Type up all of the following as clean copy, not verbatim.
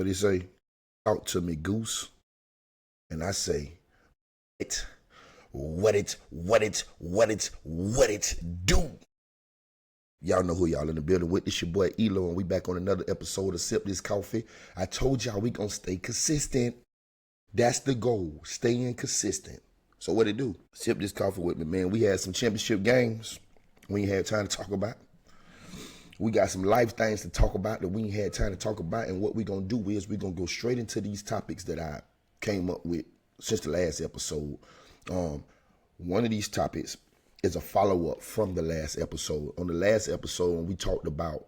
What do you say? Talk to me, goose. And I say, what it do? Y'all know who y'all in the building with. It's your boy ELOOO, and we back on another episode of Sip This Coffee. I told y'all we gonna stay consistent. That's the goal, staying consistent. So what it do? Sip this coffee with me, man. We had some championship games we ain't had time to talk about. We got some life things to talk about that we ain't had time to talk about. And what we gonna do is we gonna go straight into these topics that I came up with since the last episode. One of these topics is a follow-up from the last episode. On the last episode, we talked about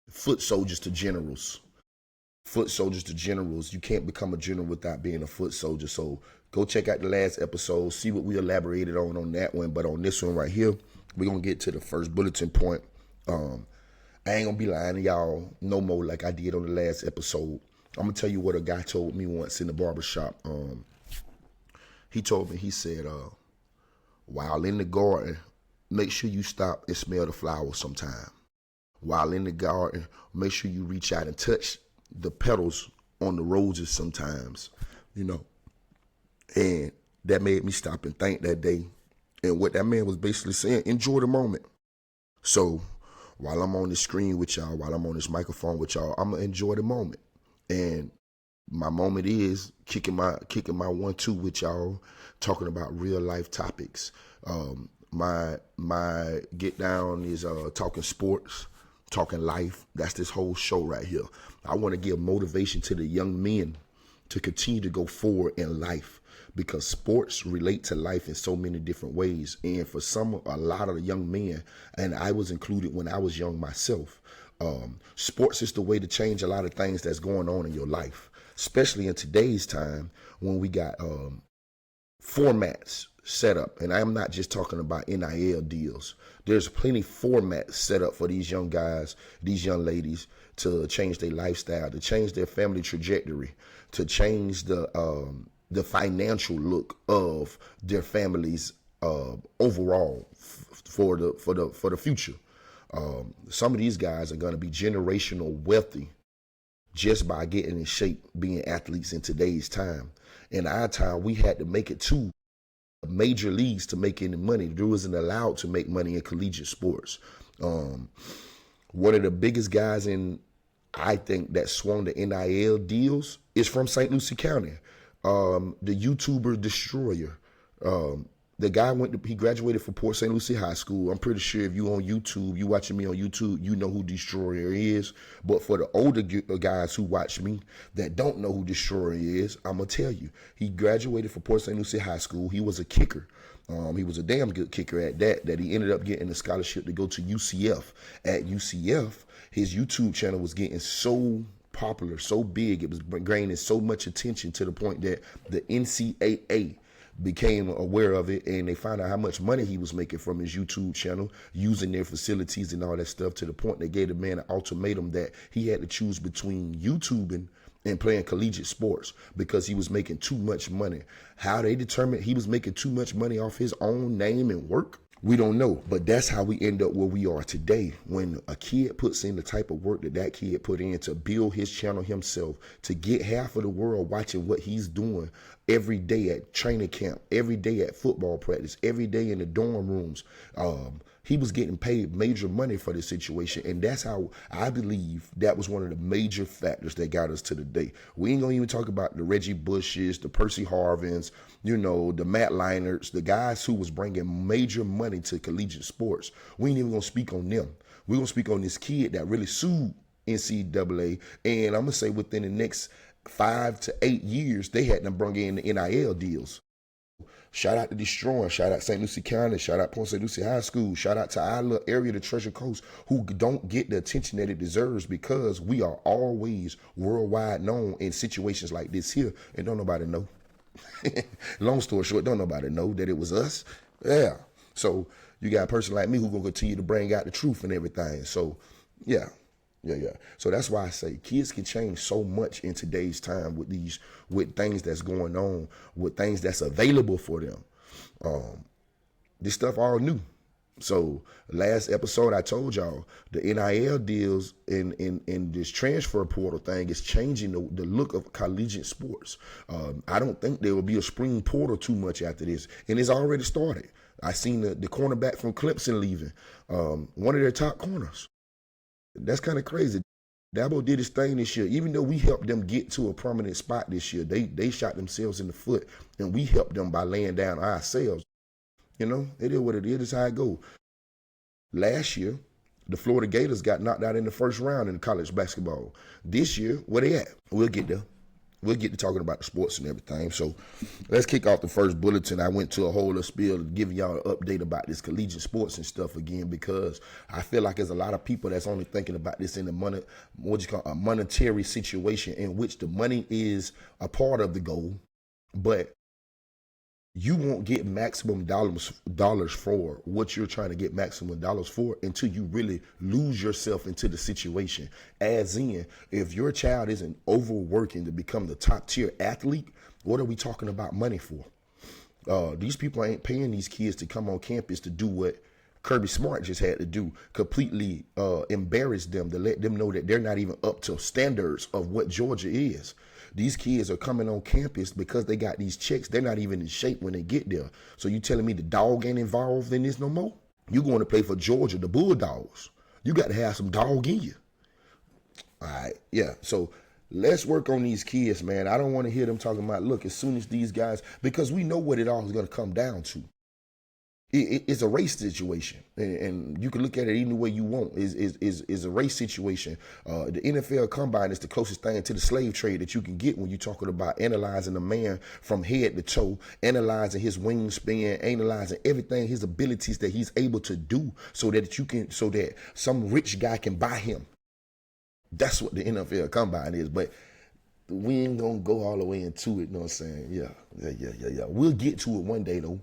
foot soldiers to generals. Foot soldiers to generals. You can't become a general without being a foot soldier. So go check out the last episode, see what we elaborated on that one. But on this one right here, we're going to get to the first bulletin point. I ain't going to be lying to y'all no more like I did on the last episode. I'm going to tell you what a guy told me once in the barbershop. He told me, he said, while in the garden, make sure you stop and smell the flowers sometime. While in the garden, make sure you reach out and touch the petals on the roses sometimes, you know. And that made me stop and think that day. And what that man was basically saying, enjoy the moment. So while I'm on the screen with y'all, while I'm on this microphone with y'all, I'm gonna enjoy the moment. And my moment is kicking my 1-2 with y'all, talking about real life topics. My get down is talking sports, talking life. That's this whole show right here. I want to give motivation to the young men to continue to go forward in life, because sports relate to life in so many different ways. And for a lot of the young men, and I was included when I was young myself, sports is the way to change a lot of things that's going on in your life, especially in today's time when we got formats set up. And I'm not just talking about NIL deals. There's plenty formats set up for these young guys, these young ladies, to change their lifestyle, to change their family trajectory, to change the financial look of their families overall for the future. Some of these guys are going to be generational wealthy just by getting in shape, being athletes in today's time. In our time, we had to make it to major leagues to make any money. There wasn't allowed to make money in collegiate sports. One of the biggest guys I think that swung the NIL deals is from St. Lucie County. The YouTuber Destroyer. The guy he graduated from Port St. Lucie High School. I'm pretty sure if you on YouTube, you watching me on YouTube, you know who Destroyer is. But for the older guys who watch me that don't know who Destroyer is, I'm going to tell you. He graduated from Port St. Lucie High School. He was a kicker. He was a damn good kicker at that he ended up getting a scholarship to go to UCF. At UCF, his YouTube channel was getting so popular, so big, it was gaining so much attention to the point that the NCAA became aware of it, and they found out how much money he was making from his YouTube channel, using their facilities and all that stuff, to the point they gave the man an ultimatum that he had to choose between YouTubing and playing collegiate sports because he was making too much money. How they determined he was making too much money off his own name and work, we don't know. But that's how we end up where we are today. When a kid puts in the type of work that kid put in to build his channel himself, to get half of the world watching what he's doing every day at training camp, every day at football practice, every day in the dorm rooms, he was getting paid major money for this situation. And that's how I believe that was one of the major factors that got us to the day. We ain't gonna even talk about the Reggie Bushes, the Percy Harvins, you know, the Matt Leinerts, the guys who was bringing major money to collegiate sports. We ain't even gonna speak on them. We're gonna speak on this kid that really sued NCAA. And I'm gonna say within the next 5 to 8 years, they had them bring in the NIL deals. Shout out to Destroying, shout out St. Lucie County, shout out Port St. Lucie High School, shout out to our little area, the Treasure Coast, who don't get the attention that it deserves, because we are always worldwide known in situations like this here, and don't nobody know. Long story short, don't nobody know that it was us. Yeah. So you got a person like me who gonna continue to bring out the truth and everything. So yeah. So that's why I say kids can change so much in today's time with things that's going on, with things that's available for them. This stuff all new. So last episode, I told y'all the NIL deals in this transfer portal thing is changing the look of collegiate sports. I don't think there will be a spring portal too much after this, and it's already started. I seen the cornerback from Clemson leaving, one of their top corners. That's kind of crazy. Dabo did his thing this year. Even though we helped them get to a prominent spot this year, they shot themselves in the foot, and we helped them by laying down ourselves. You know, it is what it is. It's how it goes. Last year, the Florida Gators got knocked out in the first round in college basketball. This year, where they at? We'll get there. We'll get to talking about the sports and everything. So let's kick off the first bulletin. I went to a whole spiel giving y'all an update about this collegiate sports and stuff again, because I feel like there's a lot of people that's only thinking about this in a monetary situation in which the money is a part of the goal, but you won't get maximum dollars for what you're trying to get maximum dollars for until you really lose yourself into the situation. As in, if your child isn't overworking to become the top tier athlete, what are we talking about money for? These people ain't paying these kids to come on campus to do what Kirby Smart just had to do, completely embarrass them, to let them know that they're not even up to standards of what Georgia is. These kids are coming on campus because they got these checks. They're not even in shape when they get there. So you telling me the dog ain't involved in this no more? You going to play for Georgia, the Bulldogs. You got to have some dog in you. All right, yeah. So let's work on these kids, man. I don't want to hear them talking about, look, as soon as these guys, because we know what it all is going to come down to. It's a race situation, and you can look at it any way you want. Is a race situation. The NFL Combine is the closest thing to the slave trade that you can get when you're talking about analyzing a man from head to toe, analyzing his wingspan, analyzing everything, his abilities that he's able to do, so that some rich guy can buy him. That's what the NFL Combine is. But we ain't gonna go all the way into it. You know what I'm saying? Yeah. We'll get to it one day though.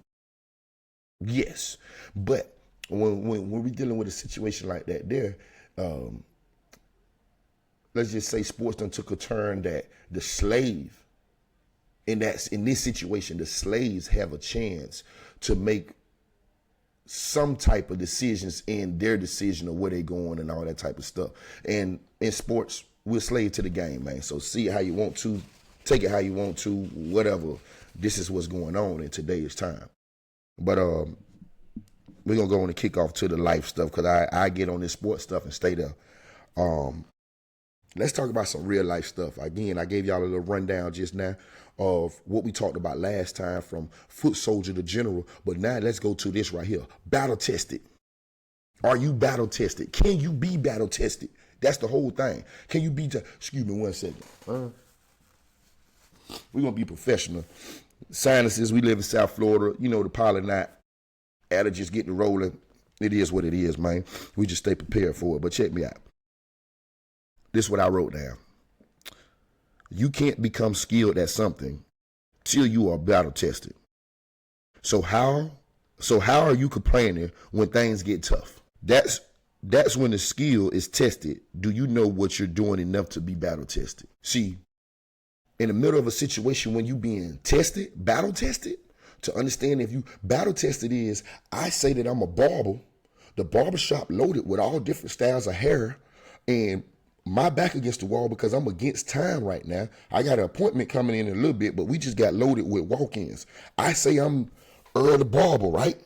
Yes, but when we're dealing with a situation like that, let's just say sports done took a turn that the slave, in this situation, the slaves have a chance to make some type of decisions in their decision of where they going and all that type of stuff. And in sports, we're slave to the game, man. So see it how you want to, take it how you want to, whatever. This is what's going on in today's time. But we're going to go on and kick off to the life stuff, because I get on this sports stuff and stay there. Let's talk about some real life stuff. Again, I gave y'all a little rundown just now of what we talked about last time, from foot soldier to general. But now let's go to this right here. Battle tested. Are you battle tested? Can you be battle tested? That's the whole thing. Can you be, excuse me one second. We're going to be professional. Sinuses, we live in South Florida. You know, the pollen knot allergies getting rolling. It is what it is, man. We just stay prepared for it. But check me out. This is what I wrote down. You can't become skilled at something till you are battle tested. So how are you complaining when things get tough? That's when the skill is tested. Do you know what you're doing enough to be battle tested? See, in the middle of a situation when you being tested, battle tested, to understand if you battle tested is, I say that I'm a barber, the barbershop loaded with all different styles of hair, and my back against the wall because I'm against time right now. I got an appointment coming in a little bit, but we just got loaded with walk-ins. I say I'm Earl the barber, right?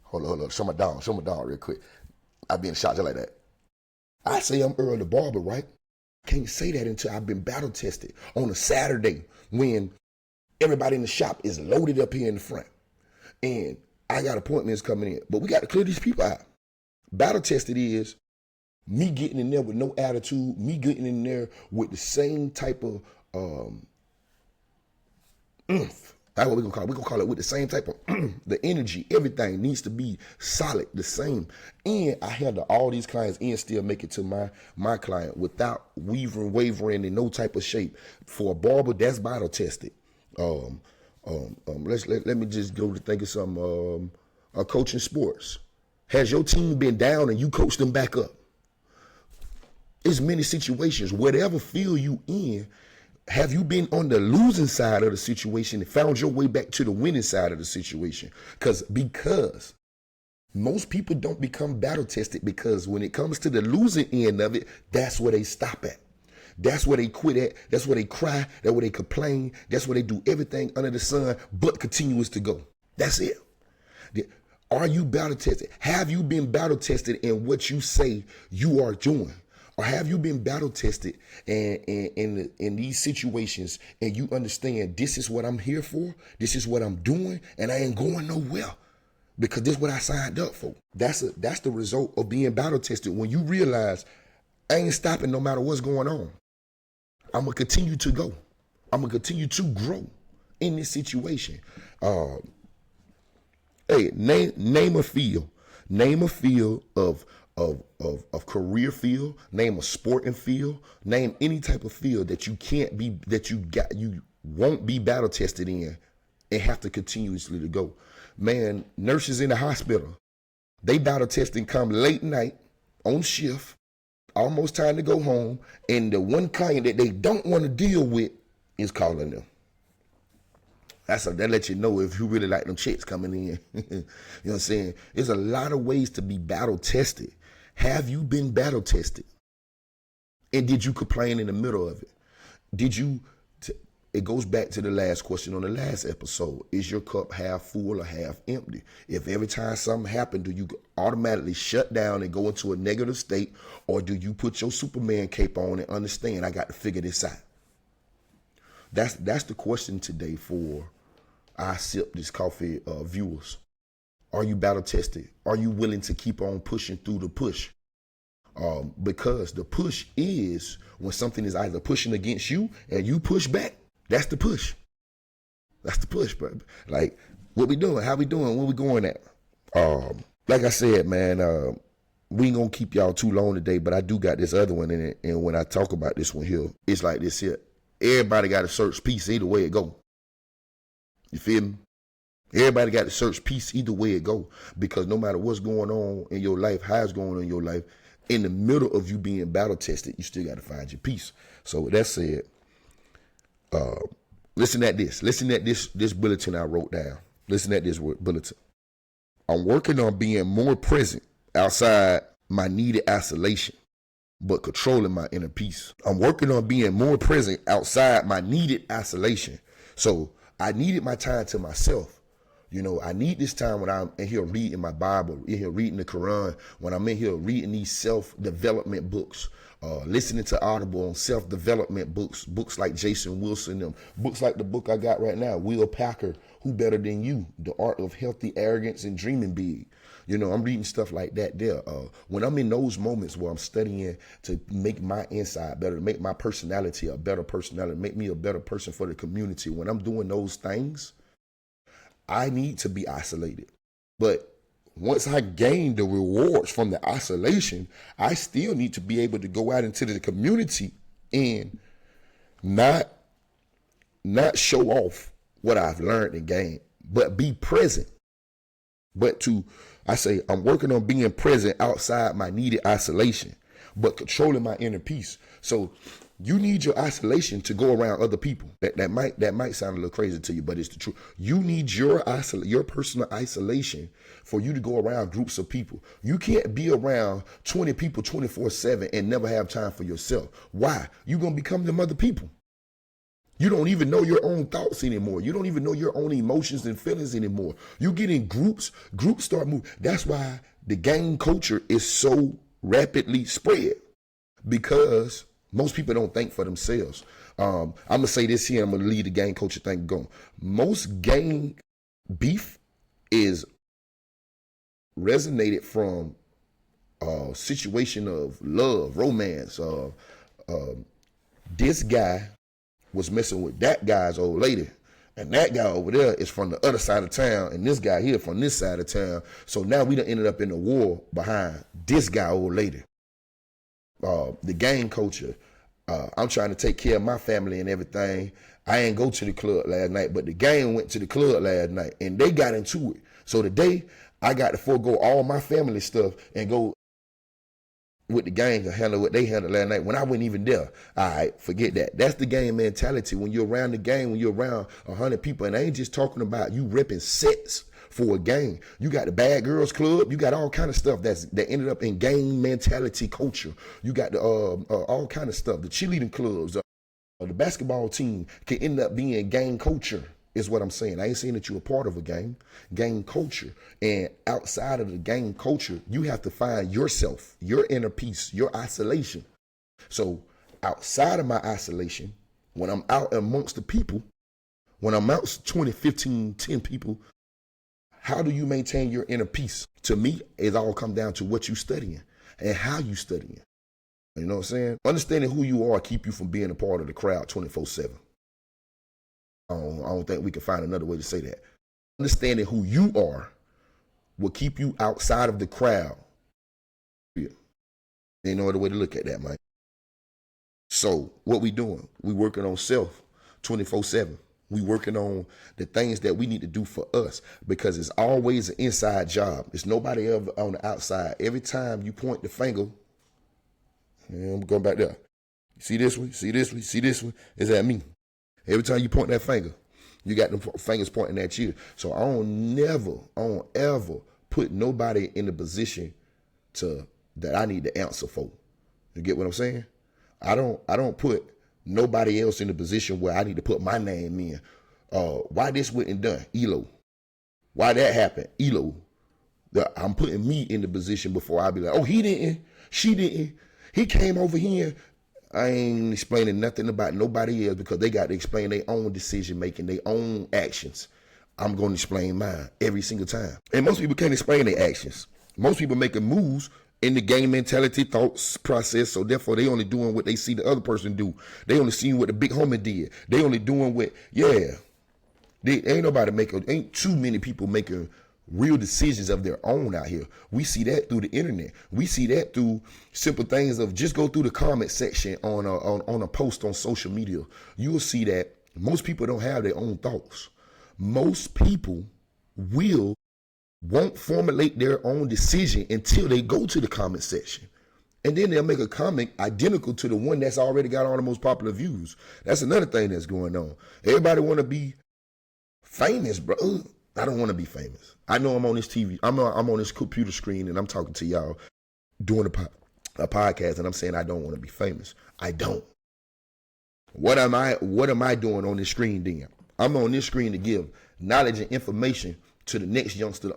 Hold on. Show my dog real quick. I be in shot just like that. I say I'm Earl the barber, right? Can't say that until I've been battle tested on a Saturday when everybody in the shop is loaded up here in the front. And I got appointments coming in. But we got to clear these people out. Battle tested is me getting in there with no attitude, me getting in there with the same type of oomph. That's what we're going to call it. We're going to call it with the same type of the energy. Everything needs to be solid, the same. And I handle all these clients and still make it to my client without wavering in no type of shape. For a barber, that's battle tested. Let me just go to think of some coaching sports. Has your team been down and you coach them back up? It's many situations. Whatever field you in, have you been on the losing side of the situation and found your way back to the winning side of the situation? Because Most people don't become battle tested because when it comes to the losing end of it, that's where they stop at. That's where they quit at. That's where they cry. That's where they complain. That's where they do everything under the sun but continues to go. That's it. Are you battle tested? Have you been battle tested in what you say you are doing? Or have you been battle tested in these situations and you understand this is what I'm here for, this is what I'm doing, and I ain't going nowhere because this is what I signed up for. That's the result of being battle tested, when you realize I ain't stopping no matter what's going on. I'm going to continue to go. I'm going to continue to grow in this situation. Hey, name a field. Name a field of career field. Name a sporting field. Name any type of field that you won't be battle tested in and have to continuously to go. Man, nurses in the hospital, they battle test and come late night on shift, almost time to go home, and the one client that they don't want to deal with is calling them. That lets you know if you really like them checks coming in. You know what I'm saying? There's a lot of ways to be battle tested. Have you been battle tested? And did you complain in the middle of it? It goes back to the last question on the last episode. Is your cup half full or half empty? If every time something happened, do you automatically shut down and go into a negative state, or do you put your Superman cape on and understand I got to figure this out? That's the question today for our Sip This Coffee viewers. Are you battle tested? Are you willing to keep on pushing through the push? Because the push is when something is either pushing against you and you push back. That's the push. That's the push, bro. Like, what we doing? How we doing? Where we going at? Like I said, man, we ain't gonna keep y'all too long today, but I do got this other one in it. And when I talk about this one here, it's like this here. Everybody got to search peace either way it go. You feel me? Everybody got to search peace either way it go. Because no matter what's going on in your life, how it's going on in your life, in the middle of you being battle tested, you still got to find your peace. So with that said, listen at this. Listen at this bulletin I wrote down. Listen at this bulletin. I'm working on being more present outside my needed isolation, but controlling my inner peace. I'm working on being more present outside my needed isolation. So I needed my time to myself. You know, I need this time when I'm in here reading my Bible, in here reading the Quran, when I'm in here reading these self-development books, listening to Audible on self-development books like Jason Wilson, them books like the book I got right now, Will Packer, Who Better Than You? The Art of Healthy Arrogance and Dreaming Big. You know, I'm reading stuff like that there. When I'm in those moments where I'm studying to make my inside better, to make my personality a better personality, make me a better person for the community, when I'm doing those things, I need to be isolated. But once I gain the rewards from the isolation, I still need to be able to go out into the community and not show off what I've learned and gained, but be present. But I'm working on being present outside my needed isolation, but controlling my inner peace. So you need your isolation to go around other people. That might sound a little crazy to you, but it's the truth. You need your personal isolation for you to go around groups of people. You can't be around 20 people 24/7 and never have time for yourself. Why? You're going to become them other people. You don't even know your own thoughts anymore. You don't even know your own emotions and feelings anymore. You get in groups start moving. That's why the gang culture is so rapidly spread, because most people don't think for themselves. I'm going to say this here. I'm going to leave the gang culture thing going. Most gang beef is resonated from a situation of love, romance. This guy was messing with that guy's old lady, and that guy over there is from the other side of town, and this guy here from this side of town. So now we done ended up in a war behind this guy old lady. The gang culture. I'm trying to take care of my family and everything. I ain't go to the club last night, but the gang went to the club last night and they got into it. So today I got to forego all my family stuff and go with the gang to handle what they handled last night when I wasn't even there. All right, forget that. That's the gang mentality. When you're around the gang, when you're around 100 people, and I ain't just talking about you ripping sets for a gang. You got the Bad Girls Club. You got all kind of stuff that ended up in gang mentality culture. You got the all kind of stuff. The cheerleading clubs, the basketball team can end up being gang culture. Is what I'm saying. I ain't saying that you're a part of a gang culture. And outside of the gang culture, you have to find yourself, your inner peace, your isolation. So outside of my isolation, when I'm out amongst the people, when I'm out 20, 15, 10 people, how do you maintain your inner peace? To me, it all come down to what you studying and how you studying. You know what I'm saying? Understanding who you are keep you from being a part of the crowd 24/7. I don't think we can find another way to say that. Understanding who you are will keep you outside of the crowd. Yeah. Ain't no other way to look at that, man. So what we doing? We working on self 24/7. We working on the things that we need to do for us, because it's always an inside job. It's nobody ever on the outside. Every time you point the finger, I'm going back there. See this one? See this one? See this one? Is that me? Every time you point that finger, you got them fingers pointing at you. So I don't ever put nobody in the position that I need to answer for. You get what I'm saying? I don't put nobody else in the position where I need to put my name in. Why this wasn't done? ELOOO. Why that happened? ELOOO. I'm putting me in the position before I be like, oh, he didn't, she didn't, he came over here. I ain't explaining nothing about nobody else, because they got to explain their own decision making, their own actions. I'm going to explain mine every single time. And most people can't explain their actions. Most people making moves in the game mentality thoughts process, so therefore they only doing what they see the other person do. They only seeing what the big homie did. They only doing what, ain't too many people making real decisions of their own out here. We see that through the internet. We see that through simple things of just go through the comment section on a post on social media. You will see that most people don't have their own thoughts. Most people won't formulate their own decision until they go to the comment section. And then they'll make a comment identical to the one that's already got all the most popular views. That's another thing that's going on. Everybody want to be famous, bro. I don't want to be famous. I know I'm on this TV. I'm on this computer screen and I'm talking to y'all doing a podcast, and I'm saying I don't want to be famous. I don't. What am I doing on this screen then? I'm on this screen to give knowledge and information to the next youngster,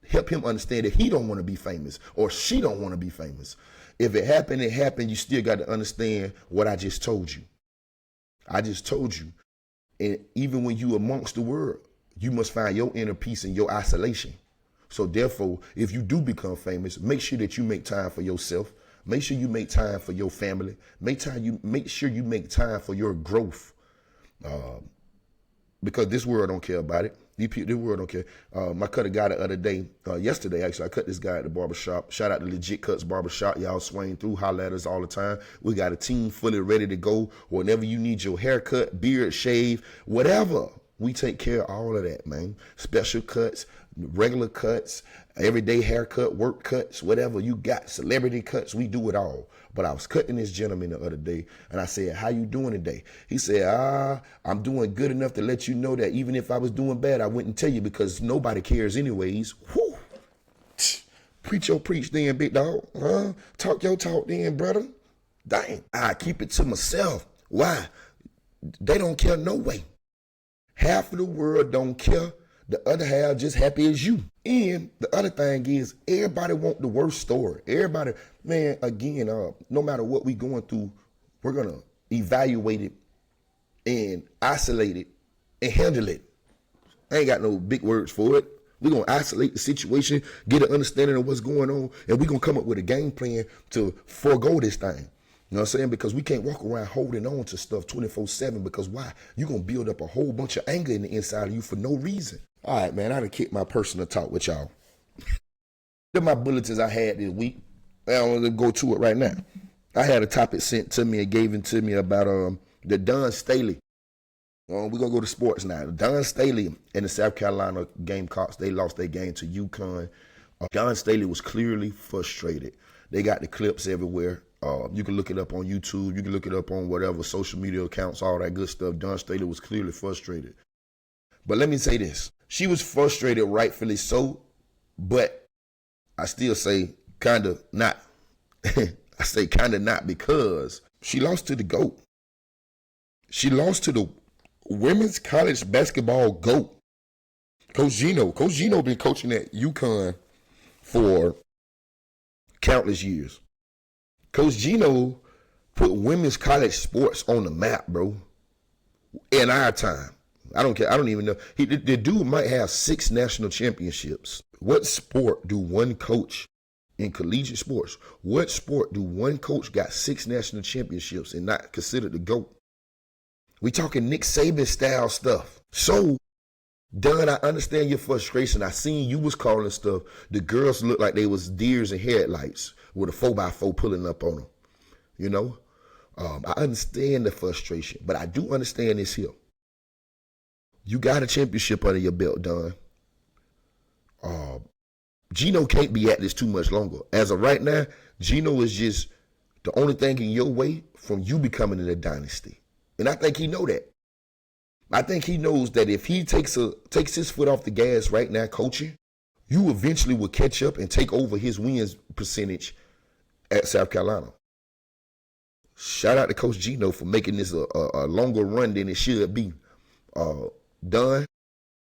help him understand that he don't want to be famous or she don't want to be famous. If it happened, it happened. You still got to understand what I just told you. I just told you. And even when you amongst the world, you must find your inner peace in your isolation. So therefore, if you do become famous, make sure that you make time for yourself. Make sure you make time for your family. Make sure you make time for your growth. Because this world don't care about it. This world don't care. I cut a guy the other day, yesterday actually, I cut this guy at the barbershop. Shout out to Legit Cuts Barbershop. Y'all swing through, holler at us all the time. We got a team fully ready to go. Whenever you need your haircut, beard, shave, whatever. We take care of all of that, man. Special cuts, regular cuts, everyday haircut, work cuts, whatever you got, celebrity cuts, we do it all. But I was cutting this gentleman the other day, and I said, how you doing today? He said, I'm doing good enough to let you know that even if I was doing bad, I wouldn't tell you because nobody cares anyways. Whew. Preach your preach then, big dog. Talk your talk then, brother. Dang, I keep it to myself. Why? They don't care no way. Half of the world don't care. The other half just happy as you. And the other thing is, everybody want the worst story. Everybody, man, again, no matter what we going through, we're going to evaluate it and isolate it and handle it. I ain't got no big words for it. We're going to isolate the situation, get an understanding of what's going on, and we're going to come up with a game plan to forego this thing. You know what I'm saying? Because we can't walk around holding on to stuff 24/7, because why? You're going to build up a whole bunch of anger in the inside of you for no reason. All right, man, I done kicked my personal talk with y'all. They're my bulletins I had this week. I'm going to go to it right now. I had a topic sent to me and gave it to me about the Don Staley. We're going to go to sports now. Don Staley and the South Carolina Gamecocks, they lost their game to UConn. Don Staley was clearly frustrated. They got the clips everywhere. You can look it up on YouTube. You can look it up on whatever social media accounts, all that good stuff. Don Staley was clearly frustrated. But let me say this. She was frustrated, rightfully so, but I still say kind of not. I say kind of not because she lost to the GOAT. She lost to the women's college basketball GOAT, Coach Gino. Coach Gino been coaching at UConn for countless years. Coach Gino put women's college sports on the map, bro, in our time. I don't care. I don't even know. The dude might have 6 national championships. What sport do one coach in collegiate sports? What sport do one coach got 6 national championships and not considered the GOAT? We talking Nick Saban style stuff. So, Dunn, I understand your frustration. I seen you was calling stuff. The girls looked like they was deers in headlights with a 4x4 pulling up on them. You know? I understand the frustration, but I do understand this here. You got a championship under your belt, Dunn. Gino can't be at this too much longer. As of right now, Gino is just the only thing in your way from you becoming a dynasty. And I think he know that. I think he knows that if he takes his foot off the gas right now coaching, you eventually will catch up and take over his wins percentage at South Carolina. Shout out to Coach Gino for making this a longer run than it should be. Done,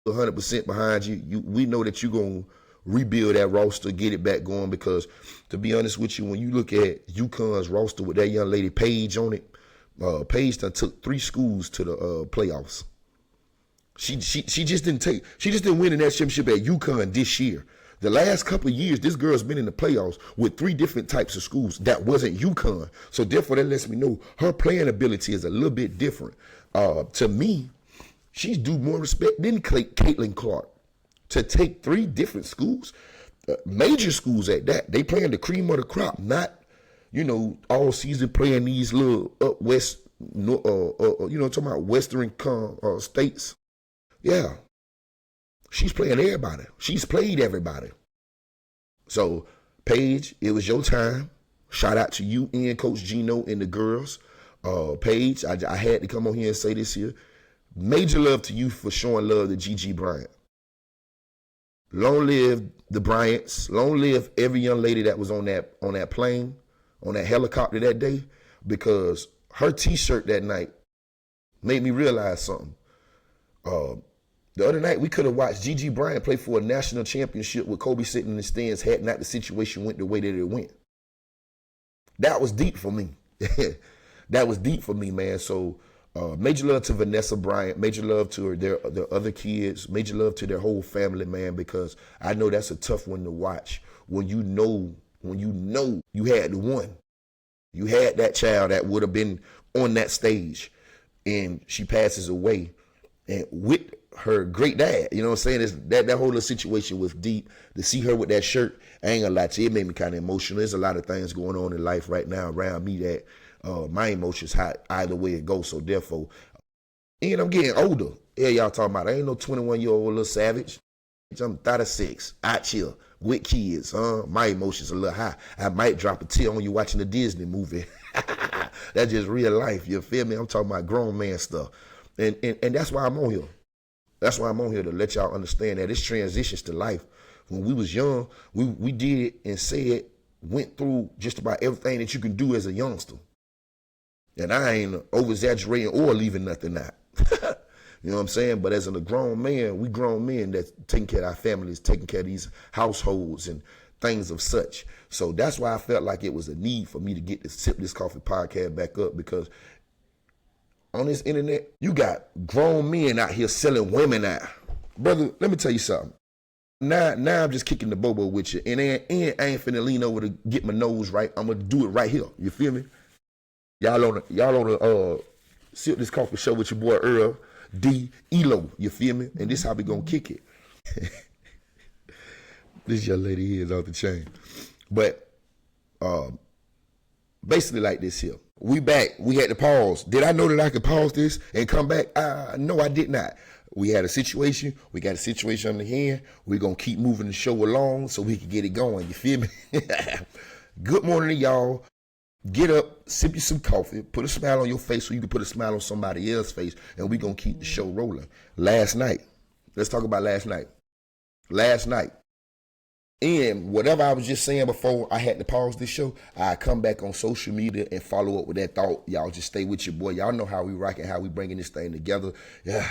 100% behind you. We know that you're going to rebuild that roster, get it back going, because to be honest with you, when you look at UConn's roster with that young lady Paige on it, Paige done took 3 schools to the playoffs. She just didn't win in that championship at UConn this year. The last couple of years, this girl's been in the playoffs with 3 different types of schools. That wasn't UConn. So therefore, that lets me know her playing ability is a little bit different. To me, she's due more respect than Caitlin Clark. To take 3 different schools, major schools at that. They playing the cream of the crop, not, all season playing these little up west, talking about western states. Yeah. She's playing everybody. She's played everybody. So, Paige, it was your time. Shout out to you and Coach Gino and the girls. Paige, I had to come on here and say this here. Major love to you for showing love to Gigi Bryant. Long live the Bryants. Long live every young lady that was on that plane, on that helicopter that day, because her T-shirt that night made me realize something. The other night, we could have watched Gigi Bryant play for a national championship with Kobe sitting in the stands had not the situation went the way that it went. That was deep for me. That was deep for me, man. So major love to Vanessa Bryant. Major love to their other kids. Major love to their whole family, man, because I know that's a tough one to watch when you know you had the one. You had that child that would have been on that stage and she passes away. And with her great dad, you know what I'm saying? That whole little situation was deep. To see her with that shirt, I ain't gonna lie to you, it made me kind of emotional. There's a lot of things going on in life right now around me that my emotions hot either way it goes. So therefore, and I'm getting older. Yeah, y'all talking about, I ain't no 21-year-old little savage. I'm 36, out here with kids. My emotions a little high. I might drop a tear on you watching the Disney movie. That's just real life, you feel me? I'm talking about grown man stuff. And that's why I'm on here. That's why I'm on here, to let y'all understand that it's transitions to life. When we was young, we did and said, went through just about everything that you can do as a youngster. And I ain't over-exaggerating or leaving nothing out. You know what I'm saying? But as a grown man, we grown men that's taking care of our families, taking care of these households and things of such. So that's why I felt like it was a need for me to get the Sip This Coffee podcast back up, because on this internet, you got grown men out here selling women out. Brother, let me tell you something. Now I'm just kicking the bobo with you. And I ain't finna lean over to get my nose right. I'm gonna do it right here. You feel me? Y'all on the Sip This Coffee show with your boy Earl D. ELOOO. You feel me? And this how we gonna kick it. This young lady here is off the chain. But basically like this here. We back. We had to pause. Did I know that I could pause this and come back? No, I did not. We had a situation. We got a situation on the hand. We're going to keep moving the show along so we can get it going. You feel me? Good morning to y'all. Get up, sip you some coffee, put a smile on your face so you can put a smile on somebody else's face, and we're going to keep the show rolling. Last night, Let's talk about last night. Last night. And whatever I was just saying before I had to pause this show, I come back on social media and follow up with that thought. Y'all just stay with your boy. Y'all know how we rocking, how we bringing this thing together. Yeah,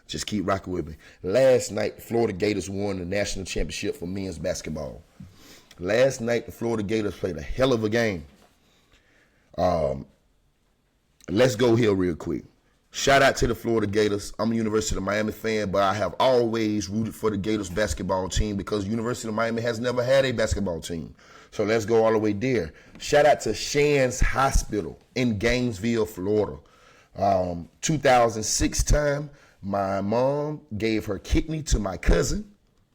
just keep rocking with me. Last night, the Florida Gators won the national championship for men's basketball. Last night, the Florida Gators played a hell of a game. Let's go here real quick. Shout out to the Florida Gators. I'm a University of Miami fan, but I have always rooted for the Gators basketball team because University of Miami has never had a basketball team. So let's go all the way there. Shout out to Shands Hospital in Gainesville, Florida. 2006 time, my mom gave her kidney to my cousin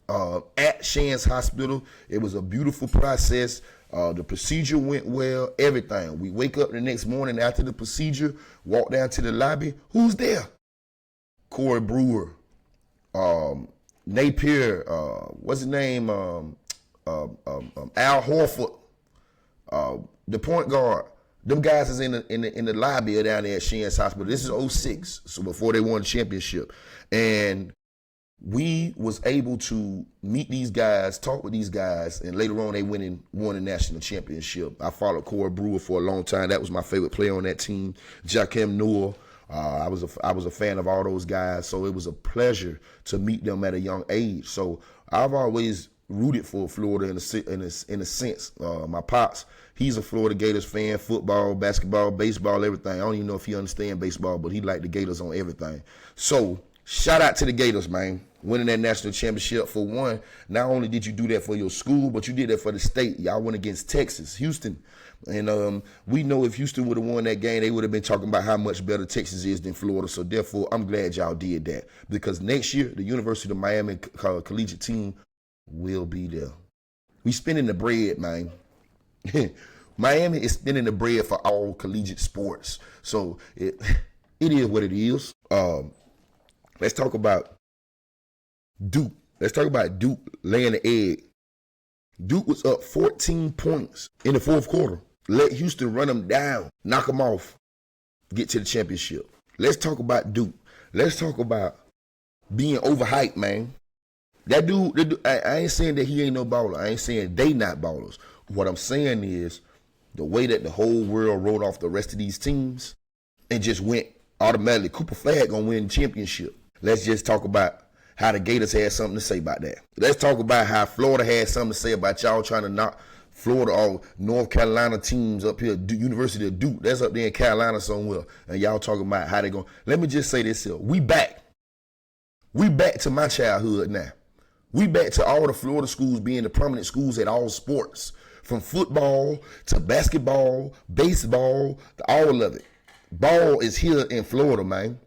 at Shands Hospital. It was a beautiful process. The procedure went well, everything. We wake up the next morning after the procedure, walk down to the lobby. Who's there? Corey Brewer, Napier, what's his name? Al Horford, the point guard. Them guys is in the lobby or down there at Shands Hospital. This is 06, so before they won the championship. And we was able to meet these guys, talk with these guys, and later on they won the national championship. I followed Corey Brewer for a long time. That was my favorite player on that team. Jakim Noah. I was a fan of all those guys, so it was a pleasure to meet them at a young age. So I've always rooted for Florida in a sense. My pops, he's a Florida Gators fan, football, basketball, baseball, everything. I don't even know if he understands baseball, but he liked the Gators on everything. So shout out to the Gators, man. Winning that national championship. For one, not only did you do that for your school, but you did that for the state. Y'all went against Texas, Houston. And we know if Houston would have won that game, they would have been talking about how much better Texas is than Florida. So therefore, I'm glad y'all did that. Because next year, the University of Miami collegiate team will be there. We spinning the bread, man. Miami is spinning the bread for all collegiate sports. So it is what it is. Let's talk about Duke. Let's talk about Duke laying the egg. Duke was up 14 points in the fourth quarter. Let Houston run them down, knock them off, get to the championship. Let's talk about Duke. Let's talk about being overhyped, man. That dude, I ain't saying that he ain't no baller. I ain't saying they not ballers. What I'm saying is the way that the whole world wrote off the rest of these teams and just went automatically, Cooper Flag gonna win the championship. Let's just talk about how the Gators had something to say about that. Let's talk about how Florida had something to say about y'all trying to knock Florida or North Carolina teams up here, University of Duke. That's up there in Carolina somewhere. And y'all talking about how they going. Let me just say this here. We back. We back to my childhood now. We back to all the Florida schools being the prominent schools at all sports. From football to basketball, baseball, to all of it. Ball is here in Florida, man.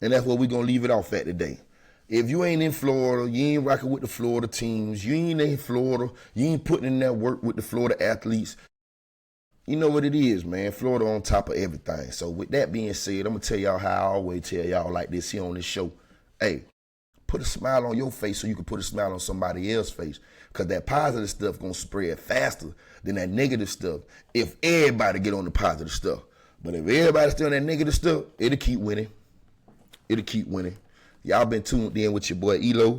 And that's where we're going to leave it off at today. If you ain't in Florida, you ain't rocking with the Florida teams, you ain't in Florida, you ain't putting in that work with the Florida athletes, you know what it is, man. Florida on top of everything. So with that being said, I'm going to tell y'all how I always tell y'all like this here on this show. Hey, put a smile on your face so you can put a smile on somebody else's face. Because that positive stuff going to spread faster than that negative stuff if everybody get on the positive stuff. But if everybody's still on that negative stuff, it'll keep winning. It'll keep winning. Y'all been tuned in with your boy ELOOO.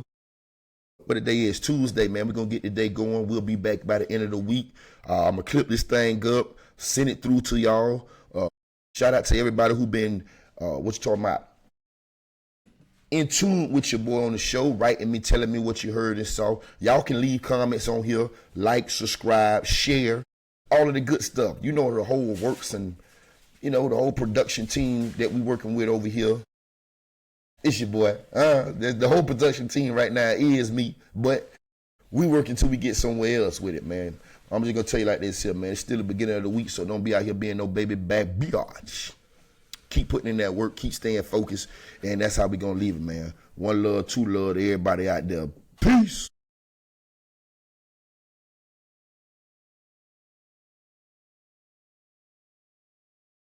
But today is Tuesday, man. We're going to get the day going. We'll be back by the end of the week. I'm going to clip this thing up, send it through to y'all. Shout out to everybody who been, in tune with your boy on the show, writing me, telling me what you heard and saw. Y'all can leave comments on here, like, subscribe, share, all of the good stuff. You know the whole works and, the whole production team that we working with over here. It's your boy. The whole production team right now is me, but we work until we get somewhere else with it, man. I'm just going to tell you like this here, man. It's still the beginning of the week, so don't be out here being no baby back biatch. Keep putting in that work, keep staying focused, and that's how we going to leave it, man. One love, two love to everybody out there. Peace.